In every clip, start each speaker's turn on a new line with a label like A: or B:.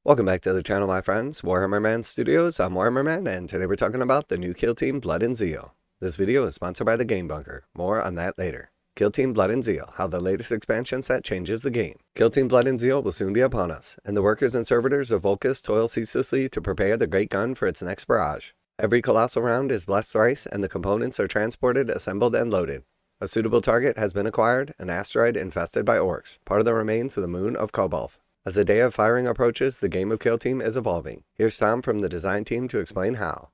A: Welcome back to the channel, my friends. Warhammer Man Studios, I'm Warhammer Man, and today we're talking about the new Kill Team Blood and Zeal. This video is sponsored by the Game Bunker. More on that later. Kill Team Blood and Zeal, how the latest expansion set changes the game. Kill Team Blood and Zeal will soon be upon us, and the workers and servitors of Volkus toil ceaselessly to prepare the great gun for its next barrage. Every colossal round is blessed thrice, and the components are transported, assembled, and loaded. A suitable target has been acquired, an asteroid infested by orcs, part of the remains of the moon of Cobalt. As the day of firing approaches, the game of Kill Team is evolving. Here's Tom from the design team to explain how.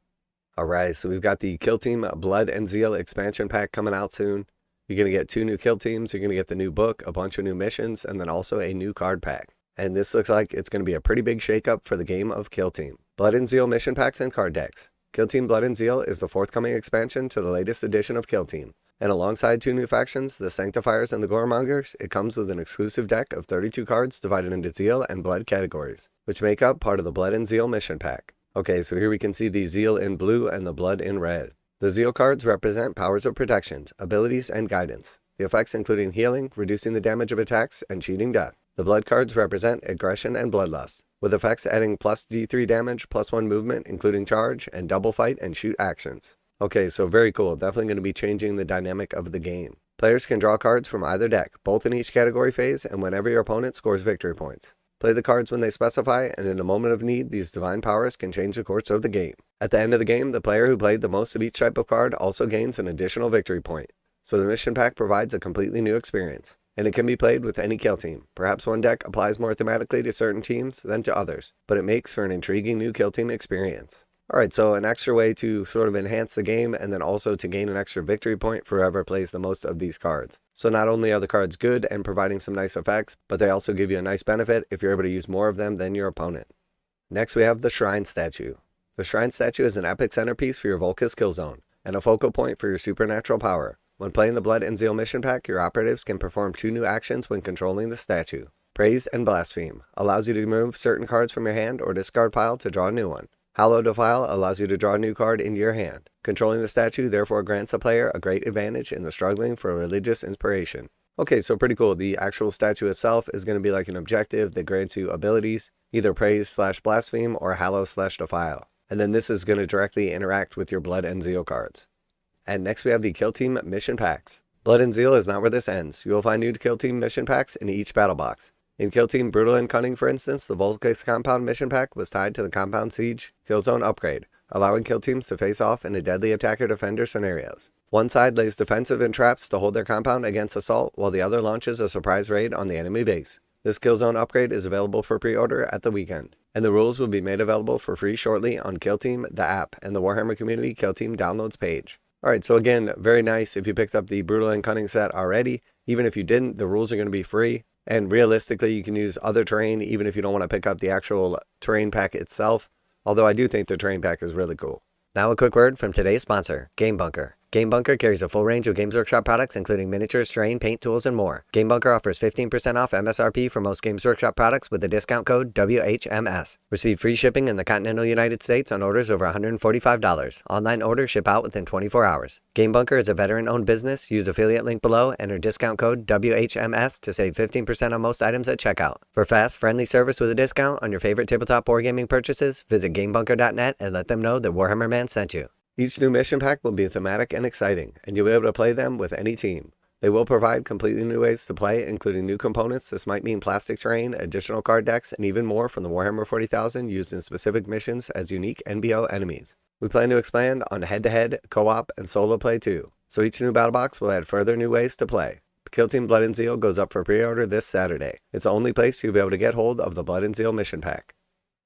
A: Alright, so we've got the Kill Team Blood and Zeal expansion pack coming out soon. You're going to get 2 new kill teams, you're going to get the new book, a bunch of new missions, and then also a new card pack. And this looks like it's going to be a pretty big shakeup for the game of Kill Team. Blood and Zeal mission packs and card decks. Kill Team Blood and Zeal is the forthcoming expansion to the latest edition of Kill Team. And alongside 2 new factions, the Sanctifiers and the Goremongers, it comes with an exclusive deck of 32 cards divided into Zeal and Blood categories, which make up part of the Blood and Zeal mission pack. Okay, so here we can see the Zeal in blue and the Blood in red. The Zeal cards represent powers of protection, abilities, and guidance. The effects including healing, reducing the damage of attacks, and cheating death. The Blood cards represent aggression and bloodlust, with effects adding plus D3 damage, plus 1 movement, including charge, and double fight and shoot actions. Okay, so very cool. Definitely going to be changing the dynamic of the game. Players can draw cards from either deck, both in each category phase and whenever your opponent scores victory points. Play the cards when they specify, and in a moment of need, these divine powers can change the course of the game. At the end of the game, the player who played the most of each type of card also gains an additional victory point. So the mission pack provides a completely new experience, and it can be played with any kill team. Perhaps one deck applies more thematically to certain teams than to others, but it makes for an intriguing new kill team experience. Alright, so an extra way to sort of enhance the game and then also to gain an extra victory point for whoever plays the most of these cards. So not only are the cards good and providing some nice effects, but they also give you a nice benefit if you're able to use more of them than your opponent. Next we have the Shrine Statue. The Shrine Statue is an epic centerpiece for your Volkus kill zone, and a focal point for your supernatural power. When playing the Blood and Zeal mission pack, your operatives can perform 2 new actions when controlling the statue. Praise and Blaspheme allows you to remove certain cards from your hand or discard pile to draw a new one. Hallow Defile allows you to draw a new card into your hand. Controlling the statue therefore grants a player a great advantage in the struggling for religious inspiration. Okay, so pretty cool. The actual statue itself is going to be like an objective that grants you abilities, either Praise/Blaspheme or Hallow/Defile. And then this is going to directly interact with your Blood and Zeal cards. And next we have the Kill Team Mission Packs. Blood and Zeal is not where this ends. You will find new Kill Team Mission Packs in each battle box. In Kill Team Brutal and Cunning, for instance, the Volkus Compound mission pack was tied to the Compound Siege Kill Zone upgrade, allowing kill teams to face off in a deadly attacker-defender scenarios. One side lays defensive and traps to hold their compound against assault, while the other launches a surprise raid on the enemy base. This Kill Zone upgrade is available for pre-order at the weekend, and the rules will be made available for free shortly on Kill Team, the app, and the Warhammer Community Kill Team downloads page. Alright, so again, very nice if you picked up the Brutal and Cunning set already. Even if you didn't, the rules are going to be free. And realistically, you can use other terrain even if you don't want to pick up the actual terrain pack itself. Although I do think the terrain pack is really cool. Now a quick word from today's sponsor, Game Bunker. Game Bunker carries a full range of Games Workshop products including miniatures, terrain, paint, tools, and more. Game Bunker offers 15% off MSRP for most Games Workshop products with the discount code WHMS. Receive free shipping in the continental United States on orders over $145. Online orders ship out within 24 hours. Game Bunker is a veteran-owned business. Use affiliate link below, enter discount code WHMS to save 15% on most items at checkout. For fast, friendly service with a discount on your favorite tabletop wargaming purchases, visit GameBunker.net and let them know that Warhammer Man sent you. Each new mission pack will be thematic and exciting, and you'll be able to play them with any team. They will provide completely new ways to play, including new components. This might mean plastic terrain, additional card decks, and even more from the Warhammer 40,000 used in specific missions as unique NBO enemies. We plan to expand on head-to-head, co-op, and solo play too, so each new battle box will add further new ways to play. Kill Team Blood and Zeal goes up for pre-order this Saturday. It's the only place you'll be able to get hold of the Blood and Zeal mission pack.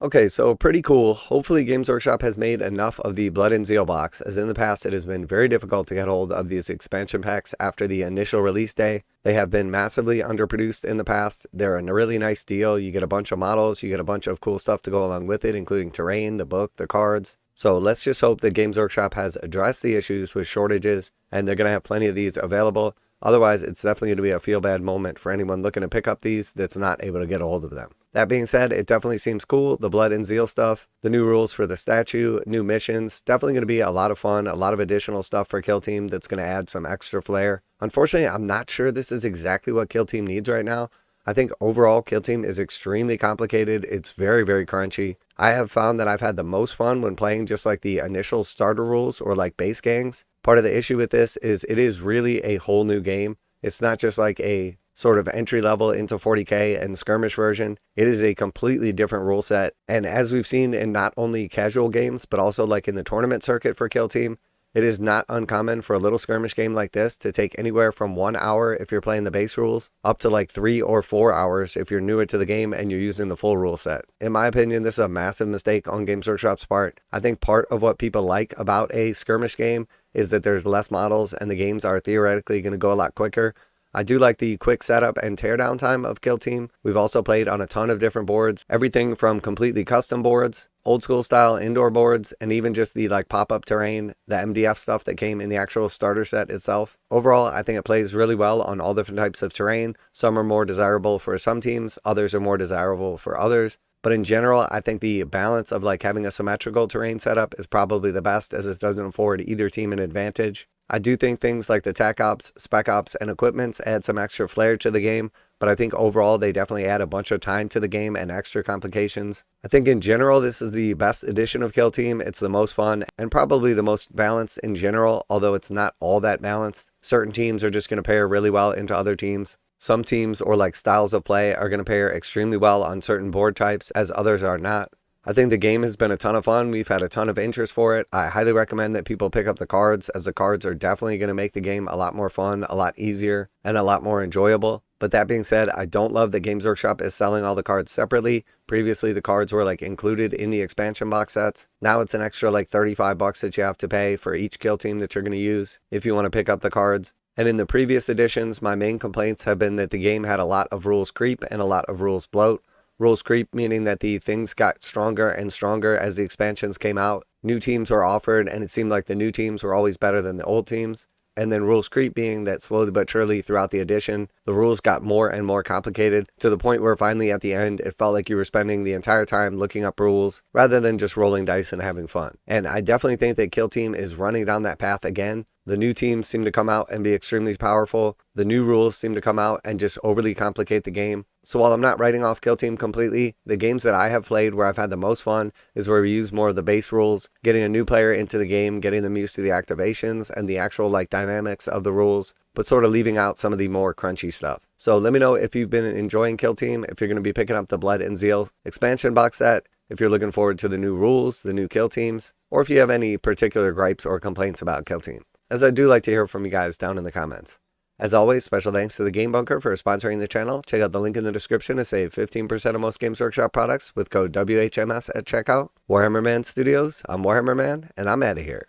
A: Okay, so pretty cool. Hopefully Games Workshop has made enough of the Blood and Zeal box, as in the past it has been very difficult to get hold of these expansion packs after the initial release day. They have been massively underproduced in the past. They're a really nice deal. You get a bunch of models, you get a bunch of cool stuff to go along with it, including terrain, the book, the cards. So let's just hope that Games Workshop has addressed the issues with shortages, and they're going to have plenty of these available. Otherwise, it's definitely going to be a feel-bad moment for anyone looking to pick up these that's not able to get a hold of them. That being said, it definitely seems cool, the Blood and Zeal stuff, the new rules for the statue, new missions, definitely going to be a lot of fun, a lot of additional stuff for Kill Team that's going to add some extra flair. Unfortunately, I'm not sure this is exactly what Kill Team needs right now. I think overall Kill Team is extremely complicated. It's very, very crunchy. I have found that I've had the most fun when playing just like the initial starter rules or like base gangs. Part of the issue with this is it is really a whole new game. It's not just like a sort of entry level into 40k and skirmish version. It is a completely different rule set. And as we've seen in not only casual games, but also like in the tournament circuit for Kill Team, it is not uncommon for a little skirmish game like this to take anywhere from 1 hour if you're playing the base rules, up to like 3 or 4 hours if you're newer to the game and you're using the full rule set. In my opinion, this is a massive mistake on Games Workshop's part. I think part of what people like about a skirmish game is that there's less models and the games are theoretically going to go a lot quicker. I do like the quick setup and teardown time of Kill Team. We've also played on a ton of different boards, everything from completely custom boards, old school style indoor boards, and even just the like pop-up terrain, the MDF stuff that came in the actual starter set itself. Overall, I think it plays really well on all different types of terrain. Some are more desirable for some teams, others are more desirable for others. But in general, I think the balance of like having a symmetrical terrain setup is probably the best, as it doesn't afford either team an advantage. I do think things like the tac ops, spec ops, and equipments add some extra flair to the game, but I think overall they definitely add a bunch of time to the game and extra complications. I think in general this is the best edition of Kill Team. It's the most fun and probably the most balanced in general, although it's not all that balanced. Certain teams are just going to pair really well into other teams. Some teams or like styles of play are going to pair extremely well on certain board types, as others are not. I think the game has been a ton of fun. We've had a ton of interest for it. I highly recommend that people pick up the cards, as the cards are definitely going to make the game a lot more fun, a lot easier, and a lot more enjoyable. But that being said, I don't love that Games Workshop is selling all the cards separately. Previously, the cards were like included in the expansion box sets. Now it's an extra like $35 that you have to pay for each Kill Team that you're going to use if you want to pick up the cards. And in the previous editions, my main complaints have been that the game had a lot of rules creep and a lot of rules bloat. Rules creep meaning that the things got stronger and stronger as the expansions came out. New teams were offered, and it seemed like the new teams were always better than the old teams. And then rules creep being that slowly but surely throughout the edition, the rules got more and more complicated, to the point where finally at the end, it felt like you were spending the entire time looking up rules rather than just rolling dice and having fun. And I definitely think that Kill Team is running down that path again. The new teams seem to come out and be extremely powerful. The new rules seem to come out and just overly complicate the game. So while I'm not writing off Kill Team completely, the games that I have played where I've had the most fun is where we use more of the base rules, getting a new player into the game, getting them used to the activations and the actual like dynamics of the rules, but sort of leaving out some of the more crunchy stuff. So let me know if you've been enjoying Kill Team, if you're going to be picking up the Blood and Zeal expansion box set, if you're looking forward to the new rules, the new Kill Teams, or if you have any particular gripes or complaints about Kill Team, as I do like to hear from you guys down in the comments. As always, special thanks to the Game Bunker for sponsoring the channel. Check out the link in the description to save 15% on most Games Workshop products with code WHMS at checkout. Warhammer Man Studios, I'm Warhammer Man, and I'm out of here.